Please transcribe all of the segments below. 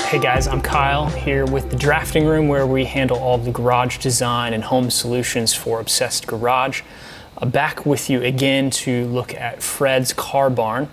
Hey guys, I'm Kyle here with the Drafting Room, where we handle all the garage design and home solutions for Obsessed Garage. Back with you again to look at Fred's car barn.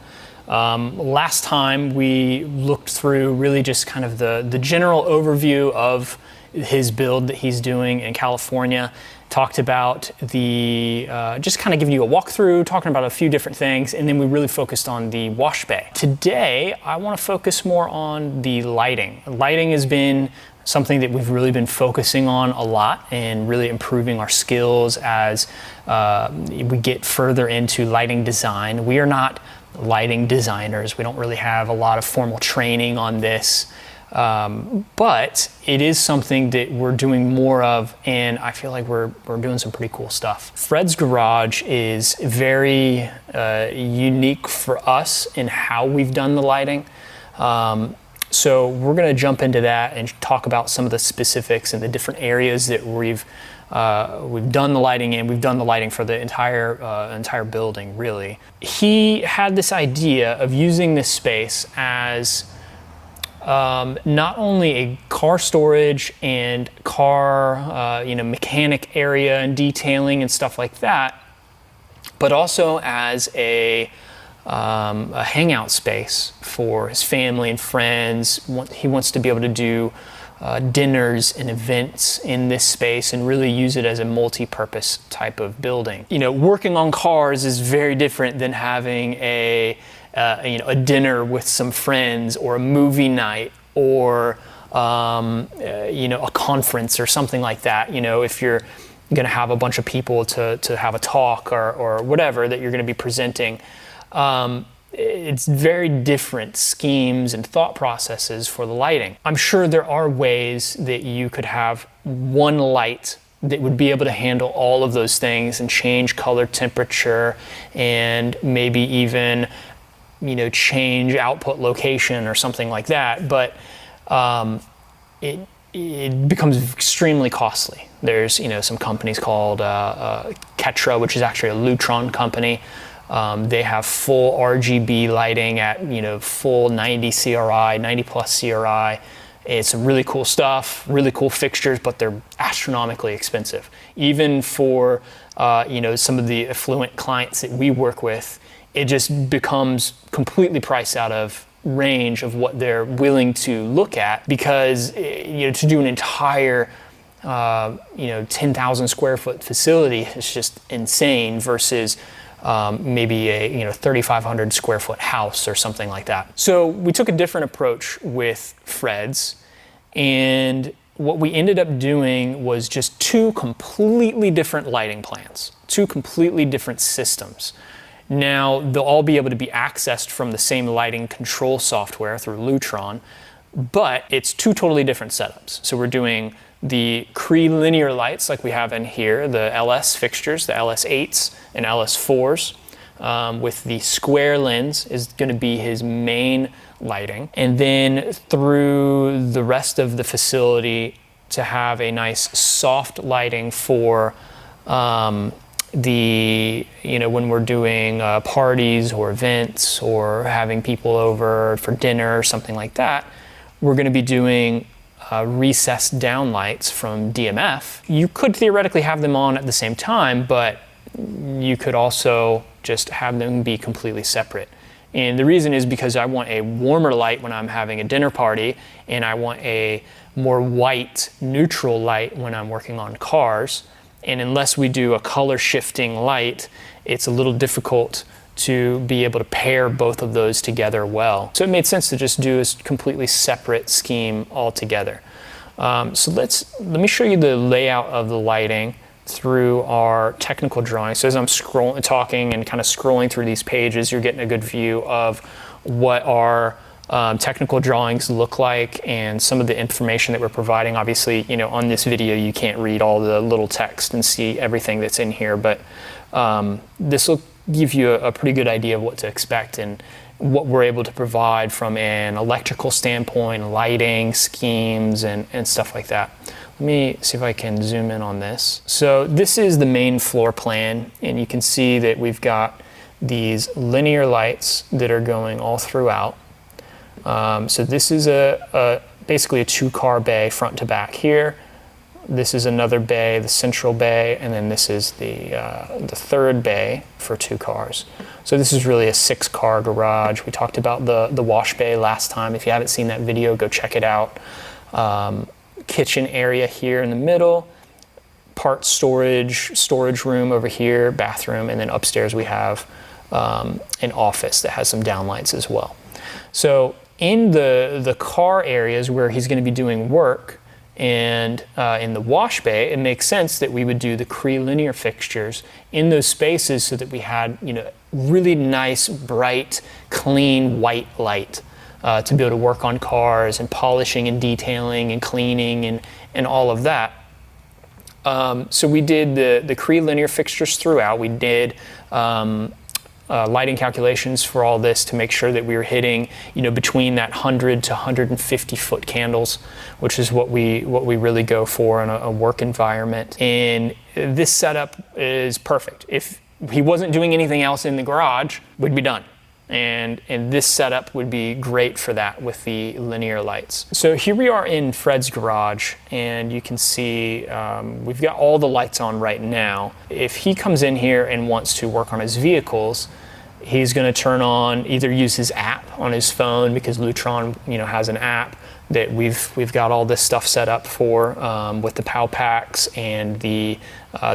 Last time we looked through really just kind of the general overview of his build that he's doing in California. Talked about the, just kind of giving you a walkthrough, talking about a few different things, and then we really focused on the wash bay. Today, I want to focus more on the lighting. Lighting has been something that we've really been focusing on a lot and really improving our skills as we get further into lighting design. We are not lighting designers. We don't really have a lot of formal training on this. But it is something that we're doing more of, and I feel like we're doing some pretty cool stuff. Fred's garage is very unique for us in how we've done the lighting. So we're going to jump into that and talk about some of the specifics and the different areas that we've done the lighting in. We've done the lighting for the entire building, really. He had this idea of using this space as not only a car storage and car, mechanic area and detailing and stuff like that, but also as a hangout space for his family and friends. He wants to be able to do dinners and events in this space and really use it as a multi-purpose type of building. Working on cars is very different than having a dinner with some friends, or a movie night, or a conference or something like that. If you're going to have a bunch of people to have a talk or whatever that you're going to be presenting, it's very different schemes and thought processes for the lighting. I'm sure there are ways that you could have one light that would be able to handle all of those things and change color, temperature, and maybe even change output location or something like that, but it becomes extremely costly. There's some companies called Ketra, which is actually a Lutron company. They have full RGB lighting at full 90 CRI, 90 plus CRI. It's some really cool stuff, really cool fixtures, but they're astronomically expensive. Even for some of the affluent clients that we work with, it just becomes completely priced out of range of what they're willing to look at, because to do an entire 10,000 square foot facility is just insane versus maybe a 3,500 square foot house or something like that. So we took a different approach with Fred's, and what we ended up doing was just two completely different lighting plans, two completely different systems. Now, they'll all be able to be accessed from the same lighting control software through Lutron, but it's two totally different setups. So we're doing the Cree linear lights like we have in here, the LS fixtures, the LS8s and LS4s, with the square lens is going to be his main lighting. And then through the rest of the facility to have a nice soft lighting for when we're doing parties or events or having people over for dinner or something like that, we're going to be doing recessed down lights from DMF. You could theoretically have them on at the same time, but you could also just have them be completely separate. And the reason is because I want a warmer light when I'm having a dinner party, and I want a more white, neutral light when I'm working on cars. And unless we do a color shifting light, it's a little difficult to be able to pair both of those together well. So it made sense to just do a completely separate scheme altogether. So let me show you the layout of the lighting through our technical drawing. So as I'm talking and kind of scrolling through these pages, you're getting a good view of what our technical drawings look like and some of the information that we're providing. Obviously, on this video you can't read all the little text and see everything that's in here, but this will give you a pretty good idea of what to expect and what we're able to provide from an electrical standpoint, lighting schemes and stuff like that. Let me see if I can zoom in on this. So this is the main floor plan, and you can see that we've got these linear lights that are going all throughout. So this is basically a 2-car bay front to back here. This is another bay, the central bay, and then this is the third bay for 2 cars. So this is really a 6-car garage. We talked about the wash bay last time. If you haven't seen that video, go check it out. Kitchen area here in the middle, part storage room over here, bathroom, and then upstairs we have an office that has some downlights as well. So in the car areas where he's going to be doing work and in the wash bay, it makes sense that we would do the Cree linear fixtures in those spaces so that we had, you know, really nice, bright, clean white light to be able to work on cars and polishing and detailing and cleaning and all of that. So we did the Cree linear fixtures throughout. We did lighting calculations for all this to make sure that we were hitting, you know, between that 100 to 150 foot candles, which is what we really go for in a work environment. And this setup is perfect. If he wasn't doing anything else in the garage, we'd be done. And this setup would be great for that with the linear lights. So here we are in Fred's garage, and you can see we've got all the lights on right now. If he comes in here and wants to work on his vehicles, he's going to turn on, either use his app on his phone, because Lutron, you know, has an app that we've got all this stuff set up for with the POW packs and the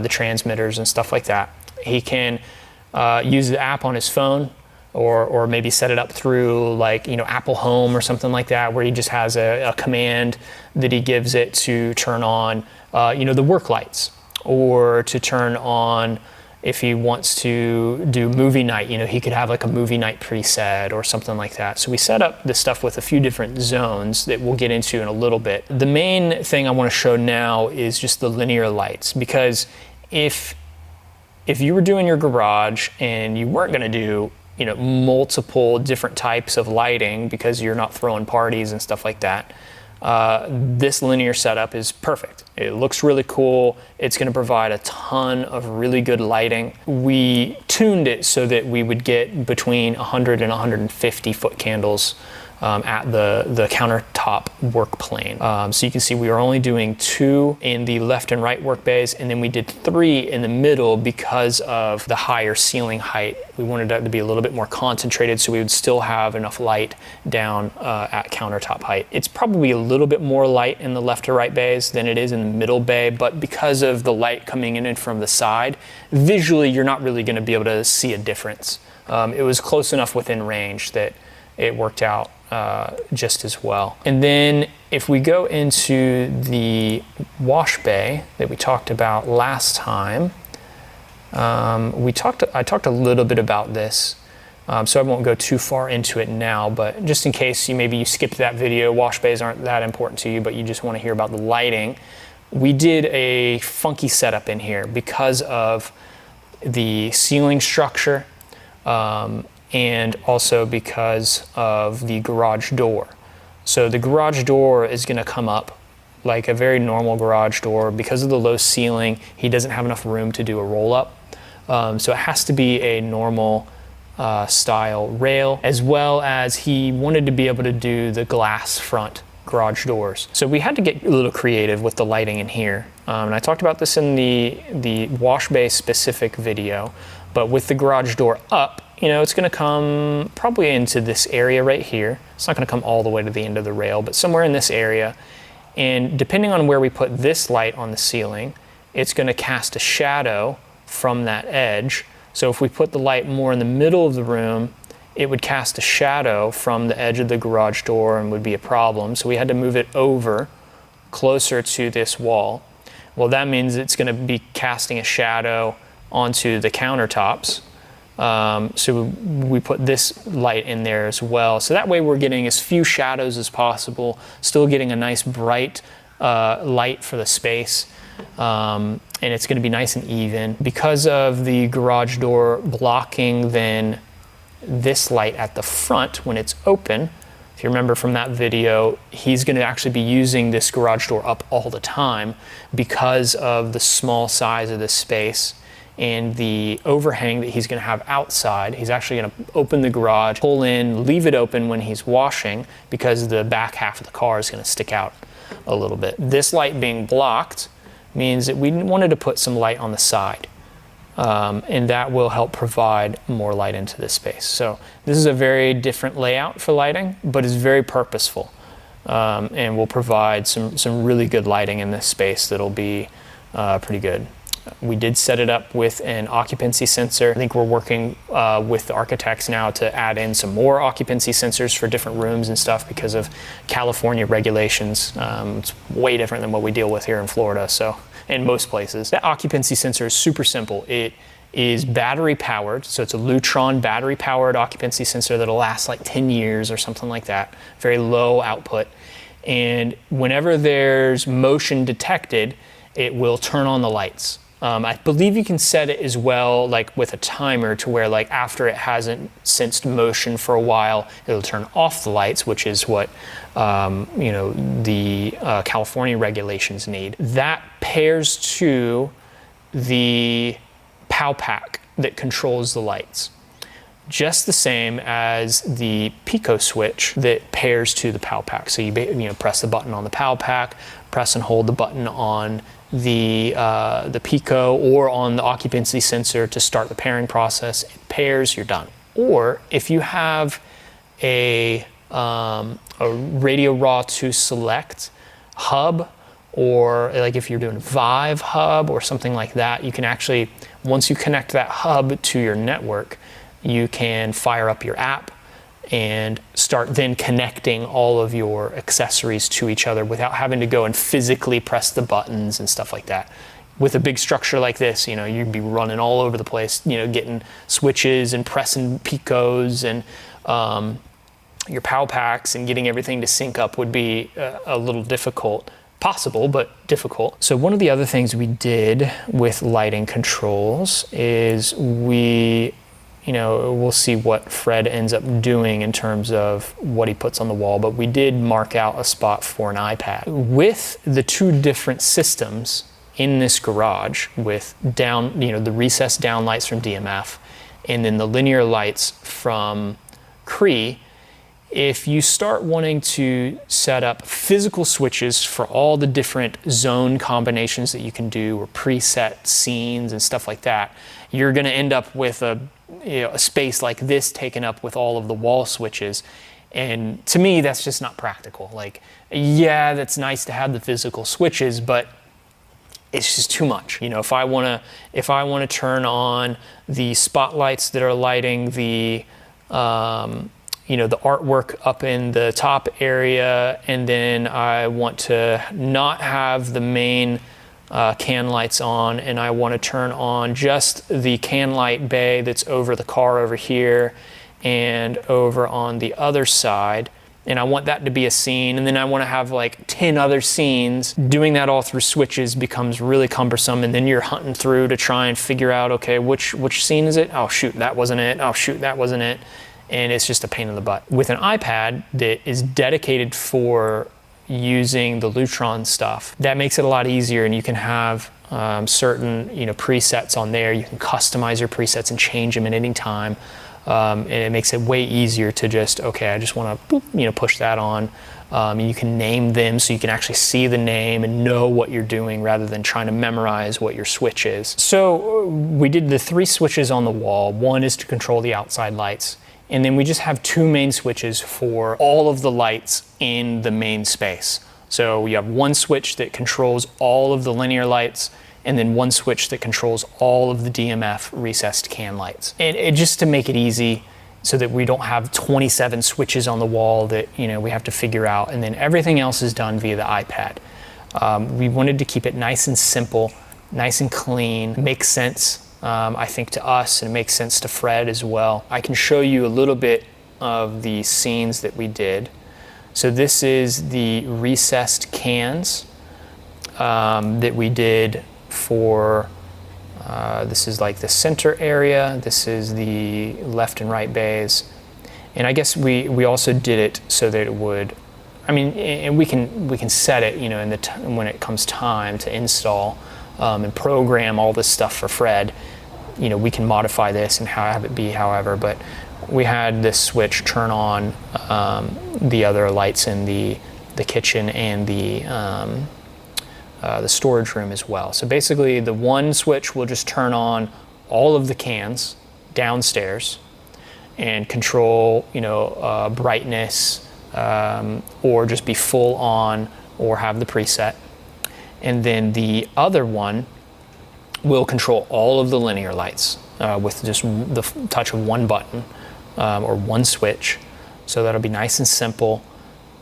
transmitters and stuff like that. He can use the app on his phone, or maybe set it up through, like, you know, Apple Home or something like that, where he just has a command that he gives it to turn on, you know, the work lights, or to turn on, if he wants to do movie night, you know, he could have like a movie night preset or something like that. So we set up this stuff with a few different zones that we'll get into in a little bit. The main thing I want to show now is just the linear lights, because if you were doing your garage and you weren't going to do, you know, multiple different types of lighting because you're not throwing parties and stuff like that, this linear setup is perfect. It looks really cool. It's going to provide a ton of really good lighting. We tuned it so that we would get between 100 and 150 foot candles at the countertop work plane. So you can see we are only doing 2 in the left and right work bays, and then we did 3 in the middle because of the higher ceiling height. We wanted that to be a little bit more concentrated so we would still have enough light down at countertop height. It's probably a little bit more light in the left to right bays than it is in the middle bay, but because of the light coming in from the side, visually you're not really going to be able to see a difference. It was close enough within range that it worked out just as well. And then if we go into the wash bay that we talked about last time, I talked a little bit about this, so I won't go too far into it now, but just in case maybe you skipped that video, wash bays aren't that important to you, but you just want to hear about the lighting. We did a funky setup in here because of the ceiling structure, and also because of the garage door. So the garage door is going to come up like a very normal garage door. Because of the low ceiling, he doesn't have enough room to do a roll-up. So it has to be a normal style rail, as well as he wanted to be able to do the glass front garage doors. So we had to get a little creative with the lighting in here. And I talked about this in the wash bay specific video, but with the garage door up, you know, it's going to come probably into this area right here. It's not going to come all the way to the end of the rail, but somewhere in this area. And depending on where we put this light on the ceiling, it's going to cast a shadow from that edge. So if we put the light more in the middle of the room, it would cast a shadow from the edge of the garage door and would be a problem. So we had to move it over closer to this wall. Well, that means it's going to be casting a shadow onto the countertops. So we put this light in there as well. So that way we're getting as few shadows as possible, still getting a nice bright light for the space. And it's going to be nice and even. Because of the garage door blocking then this light at the front when it's open, If you remember from that video, he's going to actually be using this garage door up all the time because of the small size of this space and the overhang that he's going to have outside. He's actually going to open the garage, pull in, leave it open when he's washing because the back half of the car is going to stick out a little bit. This light being blocked means that we wanted to put some light on the side. And that will help provide more light into this space. So this is a very different layout for lighting, but is very purposeful, and will provide some really good lighting in this space that'll be pretty good. We did set it up with an occupancy sensor. I think we're working with the architects now to add in some more occupancy sensors for different rooms and stuff because of California regulations. It's way different than what we deal with here in Florida, so in most places. That occupancy sensor is super simple. It is battery powered, so it's a Lutron battery powered occupancy sensor that'll last like 10 years or something like that. Very low output. And whenever there's motion detected, it will turn on the lights. I believe you can set it as well, like with a timer, to where like after it hasn't sensed motion for a while, it'll turn off the lights, which is what the California regulations need. That pairs to the POW pack that controls the lights, just the same as the Pico switch that pairs to the POW pack. So you press the button on the POW pack, press and hold the button on the Pico or on the occupancy sensor to start the pairing process. It pairs, you're done. Or if you have a Radio Raw 2 Select hub, or like if you're doing Vive hub or something like that, you can actually, once you connect that hub to your network, you can fire up your app and start then connecting all of your accessories to each other without having to go and physically press the buttons and stuff like that. With a big structure like this, you'd be running all over the place, getting switches and pressing Picos and your POW packs and getting everything to sync up would be a little difficult. Possible, but difficult. So one of the other things we did with lighting controls is we'll see what Fred ends up doing in terms of what he puts on the wall, but we did mark out a spot for an iPad. With the two different systems in this garage, with the recessed down lights from DMF and then the linear lights from Cree, if you start wanting to set up physical switches for all the different zone combinations that you can do, or preset scenes and stuff like that, you're going to end up with a space like this taken up with all of the wall switches. And to me, that's just not practical. Like, yeah, that's nice to have the physical switches, but it's just too much. If I want to turn on the spotlights that are lighting the the artwork up in the top area, and then I want to not have the main can lights on, and I want to turn on just the can light bay that's over the car over here and over on the other side, and I want that to be a scene, and then I want to have like 10 other scenes. Doing that all through switches becomes really cumbersome, and then you're hunting through to try and figure out, okay, which scene is it? Oh shoot, that wasn't it. Oh shoot, that wasn't it. And it's just a pain in the butt. With an iPad that is dedicated for using the Lutron stuff, that makes it a lot easier, and you can have certain presets on there. You can customize your presets and change them at any time, and it makes it way easier to just, okay, I just want to push that on. You can name them so you can actually see the name and know what you're doing rather than trying to memorize what your switch is. So we did the 3 switches on the wall. One is to control the outside lights. And then we just have 2 main switches for all of the lights in the main space. So you have one switch that controls all of the linear lights, and then one switch that controls all of the DMF recessed can lights. And just to make it easy so that we don't have 27 switches on the wall that we have to figure out, and then everything else is done via the iPad. We wanted to keep it nice and simple, nice and clean, makes sense. I think to us, and it makes sense to Fred as well. I can show you a little bit of the scenes that we did. So this is the recessed cans that we did for, this is like the center area, this is the left and right bays, And I guess we also did it so that it would, I mean, and we can set it, you know, when it comes time to install and program all this stuff for Fred. You know, we can modify this and have it be however, but we had this switch turn on the other lights in the kitchen and the storage room as well. So basically the one switch will just turn on all of the cans downstairs and control, you know, brightness, or just be full on or have the preset. And then the other one will control all of the linear lights with just the touch of one button or one switch. So that'll be nice and simple.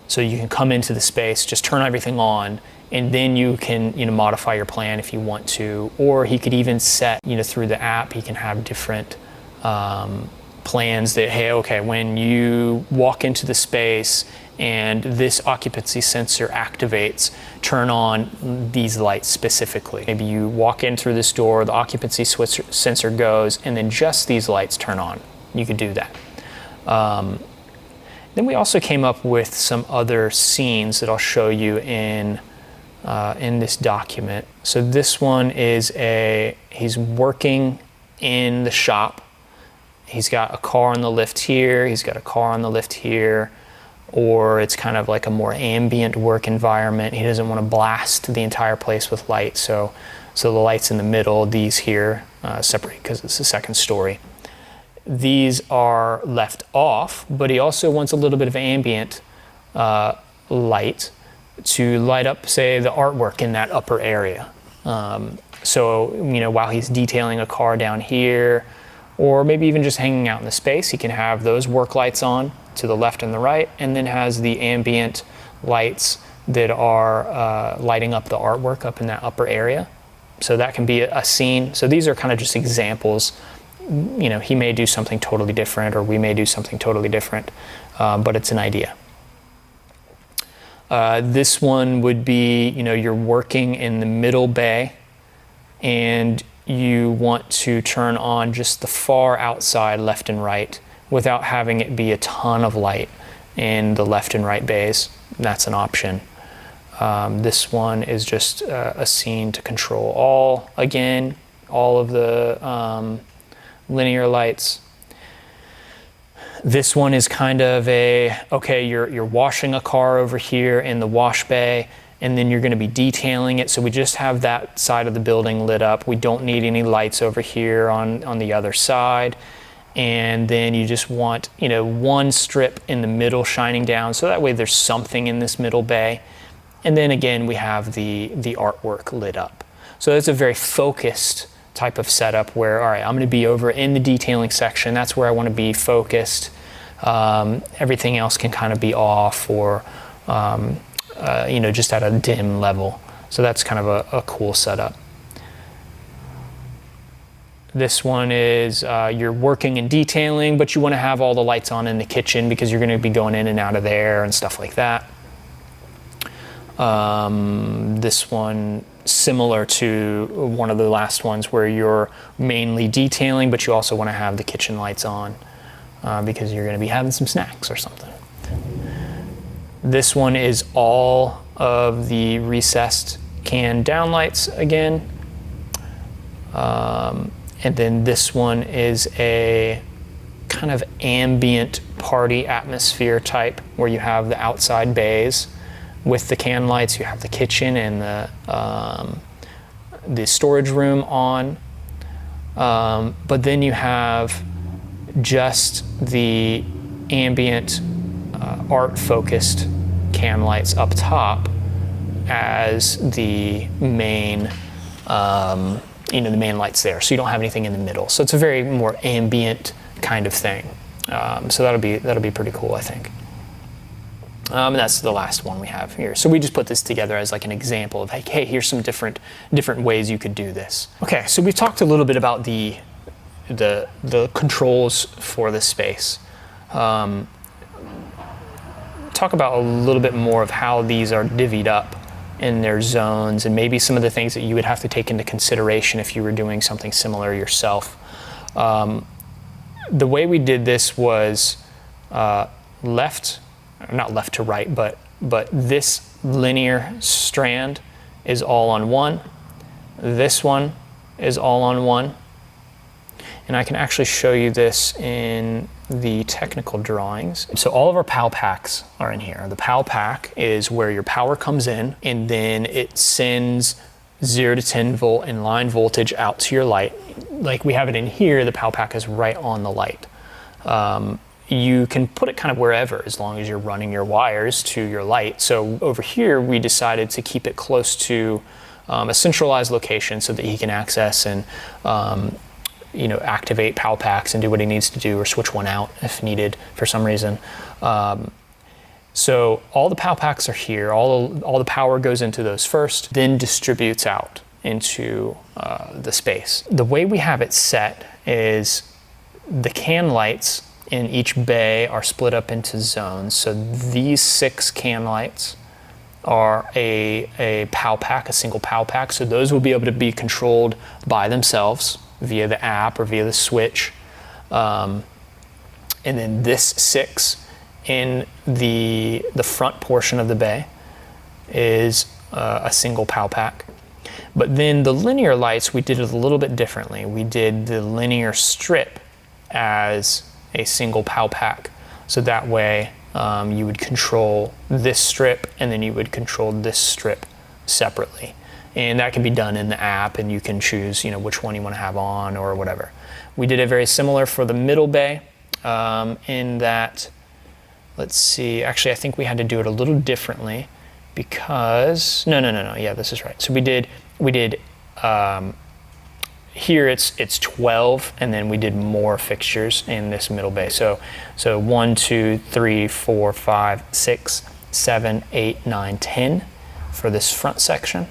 So you can come into the space, just turn everything on, and then you can, you know, modify your plan if you want to. Or he could even set, you know, through the app, he can have different plans that, hey, okay, when you walk into the space and this occupancy sensor activates, turn on these lights specifically. Maybe you walk in through this door, the occupancy sensor goes, and then just these lights turn on. You could do that. Then we also came up with some other scenes that I'll show you in this document. So this one is he's working in the shop. He's got a car on the lift here, he's got a car on the lift here, or it's kind of like a more ambient work environment. He doesn't want to blast the entire place with light, so the lights in the middle, these here, separate because it's the second story. These are left off, but he also wants a little bit of ambient light to light up, say, the artwork in that upper area. So, you know, while he's detailing a car down here, or maybe even just hanging out in the space, he can have those work lights on to the left and the right, and then has the ambient lights that are lighting up the artwork up in that upper area. So that can be a scene. So these are kind of just examples. You know, he may do something totally different, or we may do something totally different, but it's an idea. This one would be, you know, you're working in the middle bay and you want to turn on just the far outside left and right without having it be a ton of light in the left and right bays. That's an option. This one is just a scene to control all of the linear lights. This one is kind of okay, you're washing a car over here in the wash bay, and then you're going to be detailing it, so we just have that side of the building lit up. We don't need any lights over here on the other side. And then you just want, you know, one strip in the middle shining down, so that way there's something in this middle bay. And then again, we have the artwork lit up. So it's a very focused type of setup where, all right, I'm going to be over in the detailing section. That's where I want to be focused. Everything else can kind of be off, or you know, just at a dim level. So that's kind of a cool setup. This one is you're working and detailing, but you want to have all the lights on in the kitchen because you're going to be going in and out of there and stuff like that. This one, similar to one of the last ones, where you're mainly detailing, but you also want to have the kitchen lights on because you're going to be having some snacks or something. This one is all of the recessed can downlights again. And then this one is a kind of ambient party atmosphere type, where you have the outside bays with the can lights, you have the kitchen and the storage room on. But then you have just the ambient art-focused can lights up top as the main you know, the main lights there, so you don't have anything in the middle. So it's a very more ambient kind of thing. So that'll be pretty cool, I think. And that's the last one we have here. So we just put this together as like an example of like, hey, here's some different ways you could do this. Okay, so we've talked a little bit about the controls for this space. Talk about a little bit more of how these are divvied up in their zones, and maybe some of the things that you would have to take into consideration if you were doing something similar yourself. The way we did this was left, not left to right, but this linear strand is all on one. This one is all on one. And I can actually show you this in the technical drawings. So all of our PAL packs are in here. The PAL pack is where your power comes in, and then it sends 0 to 10 volt in line voltage out to your light. Like we have it in here, the PAL pack is right on the light. You can put it kind of wherever as long as you're running your wires to your light. So over here, we decided to keep it close to a centralized location so that he can access and activate PAL packs and do what he needs to do, or switch one out if needed for some reason. So all the PAL packs are here. All the power goes into those first, then distributes out into the space. The way we have it set is the can lights in each bay are split up into zones. So these 6 can lights are a PAL pack, a single PAL pack. So those will be able to be controlled by themselves via the app or via the switch. And then this 6 in the front portion of the bay is a single PAL pack. But then the linear lights, we did it a little bit differently. We did the linear strip as a single PAL pack. So that way you would control this strip, and then you would control this strip separately. And that can be done in the app, and you can choose which one you want to have on or whatever. We did it very similar for the middle bay in that, let's see, actually I think we had to do it a little differently because, no, yeah, this is right. So we did here it's 12, and then we did more fixtures in this middle bay. So 1, 2, 3, 4, 5, 6, 7, 8, 9, 10 for this front section,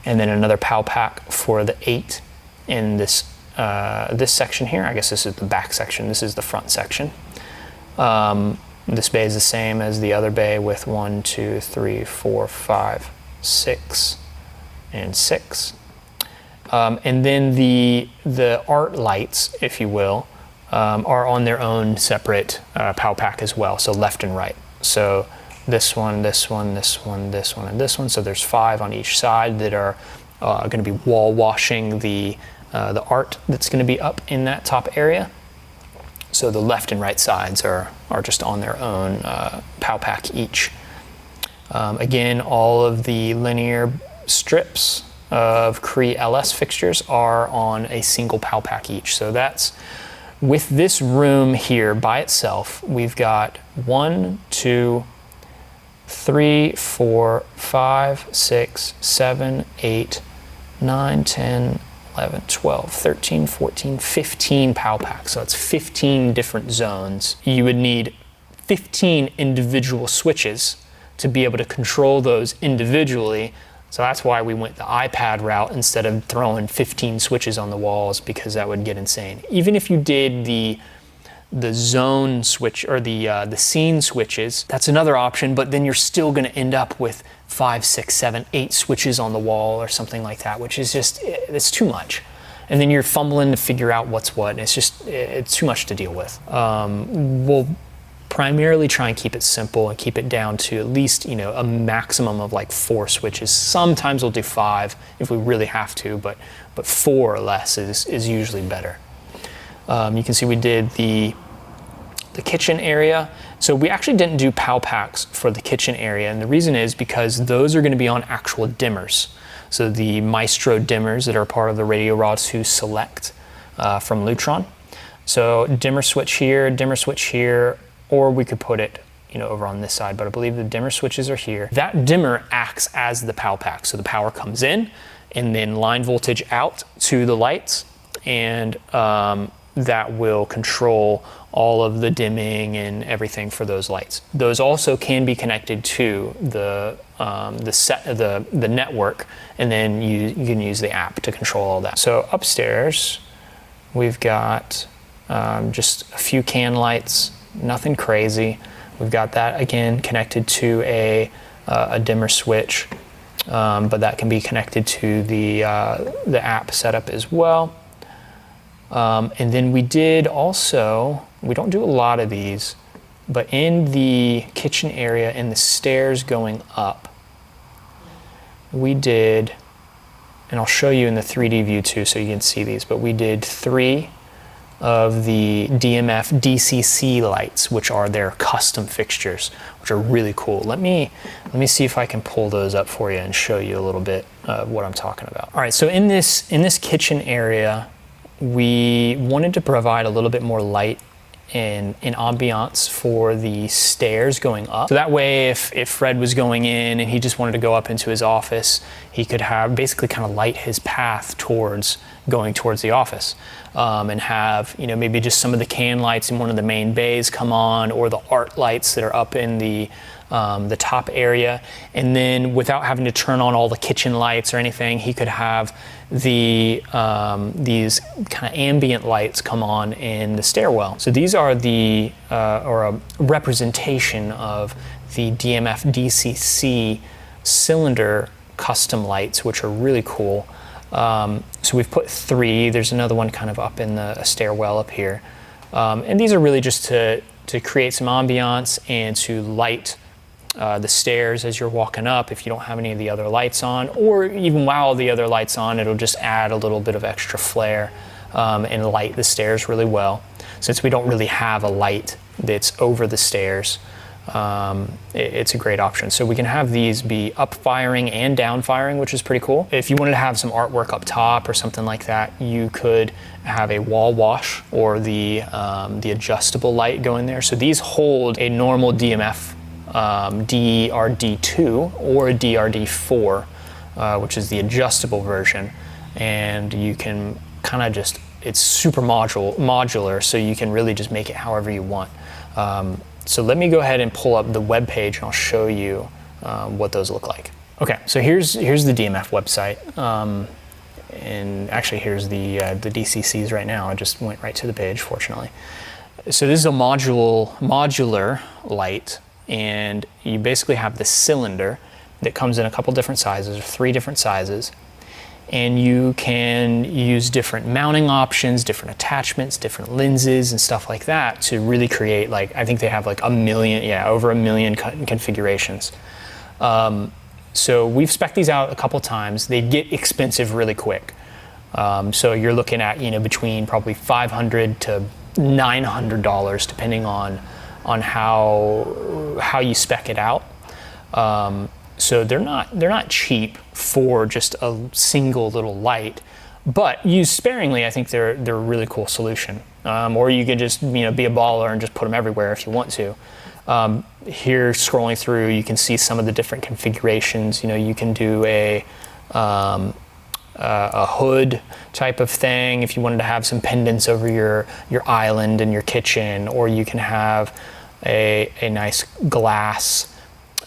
and then another PAL pack for the 8 in this section here. I guess this is the back section. This is the front section. This bay is the same as the other bay with 1, 2, 3, 4, 5, 6, and 6. And then the art lights, if you will, are on their own separate PAL pack as well, so left and right. So this one, this one, this one, this one, and this one. So there's 5 on each side that are going to be wall washing the art that's going to be up in that top area. So the left and right sides are just on their own PAL pack each. Again, all of the linear strips of Cree LS fixtures are on a single PAL pack each. So that's, with this room here by itself, we've got 1, 2, 3, 4, 5, 6, 7, 8, 9, 10, 11, 12, 13, 14, 15 PAL packs. So it's 15 different zones. You would need 15 individual switches to be able to control those individually. So that's why we went the iPad route instead of throwing 15 switches on the walls, because that would get insane. Even if you did the zone switch or the scene switches, that's another option, but then you're still going to end up with 5, 6, 7, 8 switches on the wall or something like that, which is just, it's too much. And then you're fumbling to figure out what's what, and it's too much to deal with. We'll primarily try and keep it simple and keep it down to at least a maximum of like 4 switches. Sometimes we'll do 5 if we really have to, but 4 or less is usually better. You can see we did the kitchen area. So we actually didn't do PAL packs for the kitchen area, and the reason is because those are going to be on actual dimmers. So the Maestro dimmers that are part of the Radio Raw 2 Select from Lutron. So dimmer switch here, or we could put it over on this side, but I believe the dimmer switches are here. That dimmer acts as the PAL pack. So the power comes in and then line voltage out to the lights, and that will control all of the dimming and everything for those lights. Those also can be connected to the network, and then you can use the app to control all that. So upstairs, we've got just a few can lights, nothing crazy. We've got that again connected to a dimmer switch, but that can be connected to the app setup as well. And then we did also, we don't do a lot of these, But in the kitchen area and the stairs going up, we did, and I'll show you in the 3D view too so you can see these, but we did 3 of the DMF DCC lights, which are their custom fixtures, which are really cool. Let me see if I can pull those up for you and show you a little bit of what I'm talking about. All right, so in this kitchen area, we wanted to provide a little bit more light and ambiance for the stairs going up. So that way, if Fred was going in and he just wanted to go up into his office, he could have basically kind of light his path towards going towards the office, and have, you know, maybe just some of the can lights in one of the main bays come on, or the art lights that are up in the top area. And then without having to turn on all the kitchen lights or anything, he could have these kind of ambient lights come on in the stairwell. So these are or a representation of the DMF DCC cylinder custom lights, which are really cool. So we've put 3. There's another one kind of up in the stairwell up here. And these are really just to create some ambiance and to light the stairs as you're walking up if you don't have any of the other lights on, or even while the other lights on, it'll just add a little bit of extra flair and light the stairs really well. Since we don't really have a light that's over the stairs, it's a great option. So we can have these be up firing and down firing, which is pretty cool. If you wanted to have some artwork up top or something like that, you could have a wall wash or the adjustable light go in there. So these hold a normal DMF DRD2 or a DRD4, which is the adjustable version, and you can kind of just, it's super modular, so you can really just make it however you want. So let me go ahead and pull up the web page and I'll show you what those look like. Okay, so here's the DMF website, and actually here's the DCCs right now. I just went right to the page, fortunately. So this is a modular light, and you basically have the cylinder that comes in a couple different sizes, or 3 different sizes, and you can use different mounting options, different attachments, different lenses and stuff like that to really create, like, I think they have like over 1 million configurations. So we've spec'd these out a couple times. They get expensive really quick. So you're looking at, you know, between probably $500 to $900 depending on how you spec it out. So they're not cheap for just a single little light, but used sparingly, I think they're a really cool solution. Or you could just, you know, be a baller and just put them everywhere if you want to. Here, scrolling through, you can see some of the different configurations. You know, you can do a hood type of thing if you wanted to have some pendants over your island in your kitchen, or you can have a nice glass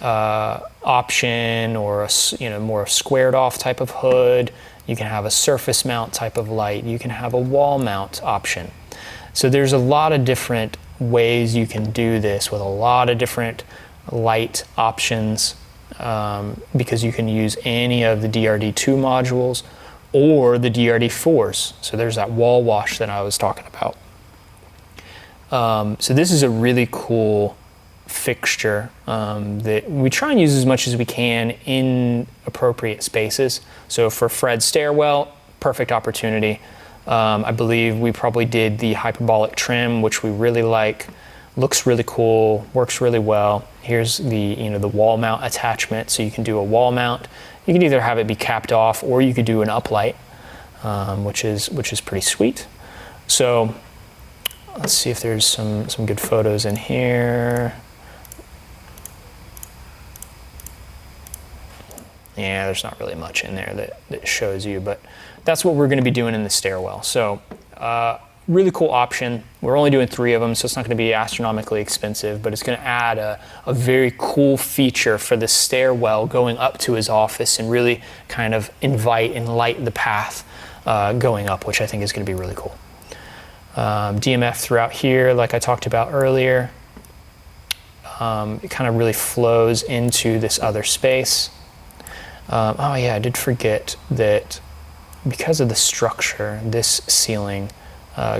option, or a more squared off type of hood. You can have a surface mount type of light. You can have a wall mount option. So there's a lot of different ways you can do this with a lot of different light options, because you can use any of the DRD2 modules or the DRD4s. So there's that wall wash that I was talking about. So this is a really cool fixture that we try and use as much as we can in appropriate spaces. So for Fred's stairwell, perfect opportunity. I believe we probably did the hyperbolic trim, which we really like. Looks really cool, works really well. Here's the wall mount attachment, so you can do a wall mount. You can either have it be capped off, or you could do an uplight, which is pretty sweet. So let's see if there's some good photos in here. Yeah, there's not really much in there that shows you, but that's what we're going to be doing in the stairwell. So really cool option. We're only doing 3 of them, so it's not going to be astronomically expensive, but it's going to add a very cool feature for the stairwell going up to his office, and really kind of invite and light the path going up, which I think is going to be really cool. DMF throughout here, like I talked about earlier, it kind of really flows into this other space. Oh yeah, I did forget that because of the structure, this ceiling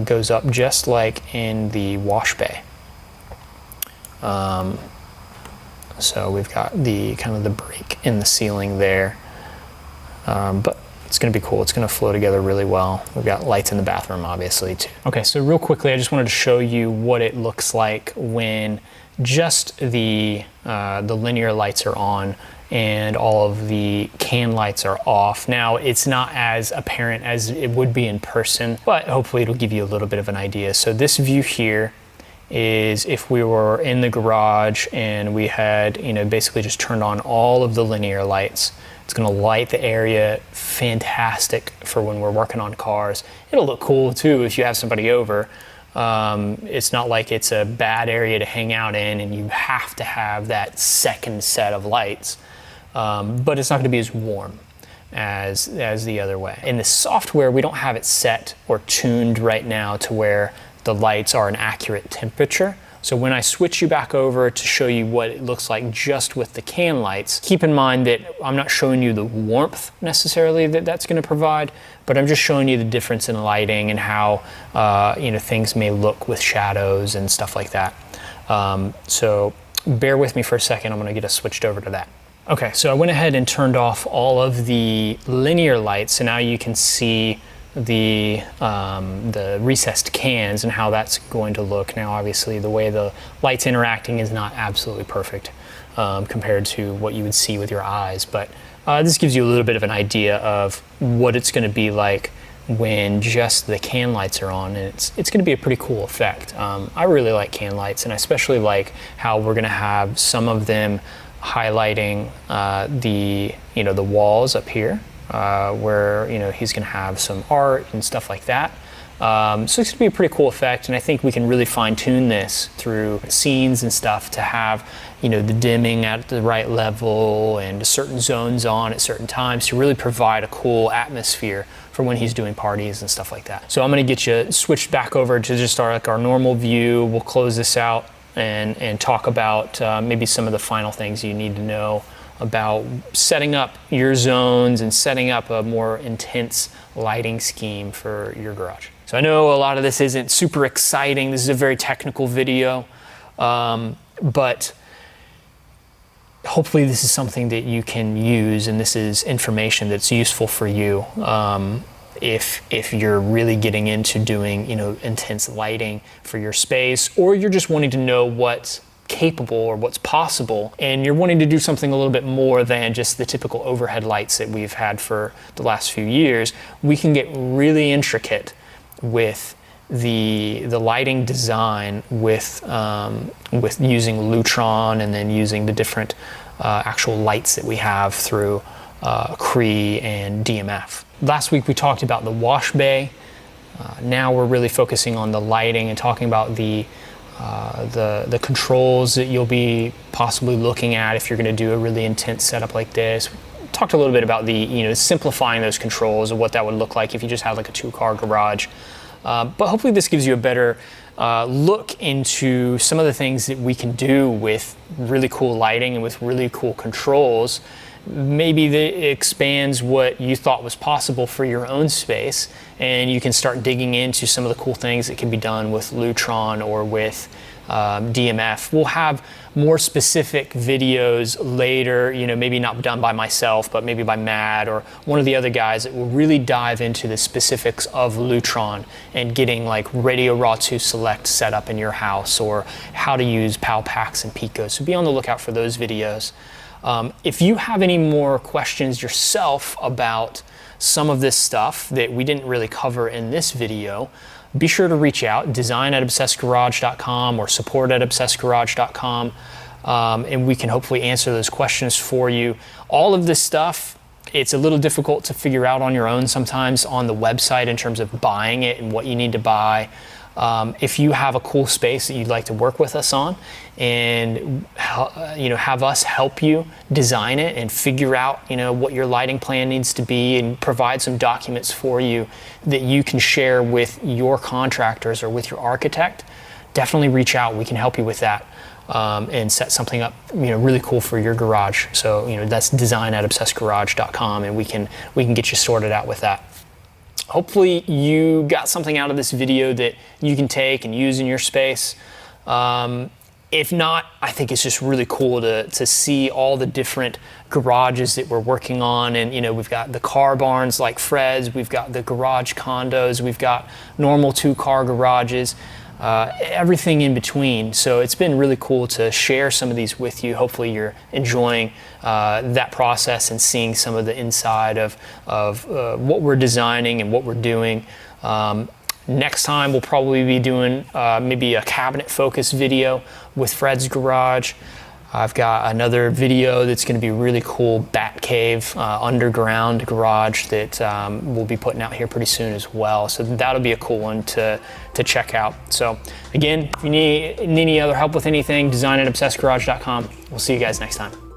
goes up just like in the wash bay. So we've got the kind of the break in the ceiling there, but it's going to be cool. It's going to flow together really well. We've got lights in the bathroom, obviously, too. Okay, so real quickly, I just wanted to show you what it looks like when just the linear lights are on and all of the can lights are off. Now, it's not as apparent as it would be in person, but hopefully it'll give you a little bit of an idea. So this view here is if we were in the garage and we had, basically just turned on all of the linear lights. It's gonna light the area fantastic for when we're working on cars. It'll look cool too if you have somebody over. It's not like it's a bad area to hang out in and you have to have that second set of lights, but it's not gonna be as warm as the other way. In the software, we don't have it set or tuned right now to where the lights are an accurate temperature. So when I switch you back over to show you what it looks like just with the can lights, keep in mind that I'm not showing you the warmth necessarily that that's going to provide, but I'm just showing you the difference in lighting and how things may look with shadows and stuff like that. So bear with me for a second. I'm going to get us switched over to that. Okay, so I went ahead and turned off all of the linear lights, so now you can see the recessed cans and how that's going to look. Now obviously the way the light's interacting is not absolutely perfect compared to what you would see with your eyes, but this gives you a little bit of an idea of what it's going to be like when just the can lights are on, and it's going to be a pretty cool effect. I really like can lights, and I especially like how we're going to have some of them highlighting the walls up here. Where he's going to have some art and stuff like that. So it's going to be a pretty cool effect, and I think we can really fine-tune this through scenes and stuff to have the dimming at the right level and certain zones on at certain times to really provide a cool atmosphere for when he's doing parties and stuff like that. So I'm going to get you switched back over to just our normal view. We'll close this out and talk about maybe some of the final things you need to know about setting up your zones and setting up a more intense lighting scheme for your garage. So I know a lot of this isn't super exciting. This is a very technical video, but hopefully this is something that you can use, and this is information that's useful for you if you're really getting into doing intense lighting for your space, or you're just wanting to know what's capable or what's possible, and you're wanting to do something a little bit more than just the typical overhead lights that we've had for the last few years. We can get really intricate with the lighting design with using Lutron and then using the different actual lights that we have through Cree and DMF. Last week we talked about the wash bay. Now we're really focusing on the lighting and talking about the controls that you'll be possibly looking at if you're going to do a really intense setup like this. We talked a little bit about the simplifying those controls and what that would look like if you just had like a 2-car garage. But hopefully this gives you a better look into some of the things that we can do with really cool lighting and with really cool controls. Maybe that expands what you thought was possible for your own space, and you can start digging into some of the cool things that can be done with Lutron or with DMF. We'll have more specific videos later, maybe not done by myself, but maybe by Matt or one of the other guys that will really dive into the specifics of Lutron and getting like Radio Raw 2 Select set up in your house, or how to use PAL packs and Picos. So be on the lookout for those videos. If you have any more questions yourself about some of this stuff that we didn't really cover in this video, be sure to reach out, design@obsessedgarage.com or support@obsessedgarage.com, and we can hopefully answer those questions for you. All of this stuff, it's a little difficult to figure out on your own sometimes on the website in terms of buying it and what you need to buy. If you have a cool space that you'd like to work with us on and have us help you design it and figure out what your lighting plan needs to be and provide some documents for you that you can share with your contractors or with your architect, definitely reach out. We can help you with that and set something up really cool for your garage. So that's design@obsessedgarage.com, and we can get you sorted out with that. Hopefully you got something out of this video that you can take and use in your space. If not, I think it's just really cool to see all the different garages that we're working on. And, you know, we've got the car barns like Fred's, we've got the garage condos, we've got normal 2-car garages, everything in between. So it's been really cool to share some of these with you. Hopefully you're enjoying that process and seeing some of the inside of what we're designing and what we're doing. Next time we'll probably be doing maybe a cabinet focused video with Fred's Garage. I've got another video that's going to be really cool, Bat Cave underground garage that we'll be putting out here pretty soon as well. So that'll be a cool one to check out. So again, if you need any other help with anything, design@obsessedgarage.com. We'll see you guys next time.